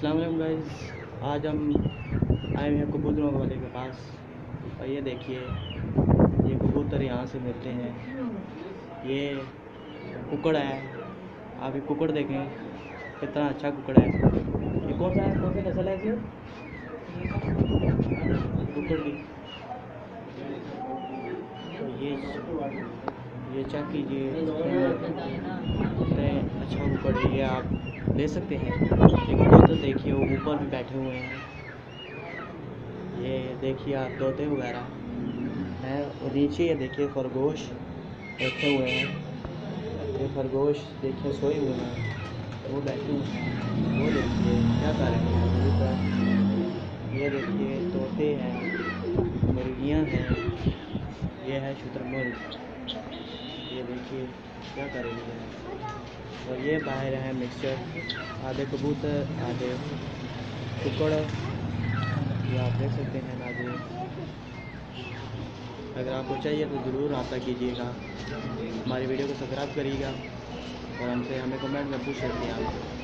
अस्सलाम वालेकुम गाइस, आज हम आए हैं कबूतरों वाले के पास। और ये देखिए, ये कबूतर यहाँ से मिलते हैं। ये कुकड़ है, आप ये कुकड़ देखें कितना अच्छा कुकड़ है। ये कौन सा नस्ल है इसमें कुकड़ की? तो ये चेक कीजिए, कितने अच्छा कुकड़ है। ये आप ले सकते हैं। ये कबूतर देखिए, वो ऊपर भी बैठे हुए हैं। ये देखिए आप तोते वगैरह हैं। और नीचे ये देखिए खरगोश बैठे हुए हैं। ये खरगोश देखिए सोए हुए हैं, वो बैठे हुए हैं। वो देखिए क्या कर रहे हैं कबूतर। ये देखिए तोते हैं, मुर्गियाँ हैं। ये है शुतुरमुर्ग, ये देखिए क्या कर रही है। और ये बाहर है मिक्सचर, आधे कबूतर आधे कुकड़। ये आप देख सकते हैं नाज़रीन। अगर आपको चाहिए तो ज़रूर रब्ता कीजिएगा, हमारी वीडियो को सब्सक्राइब करिएगा और हमें कमेंट में पूछ सकते हैं आप।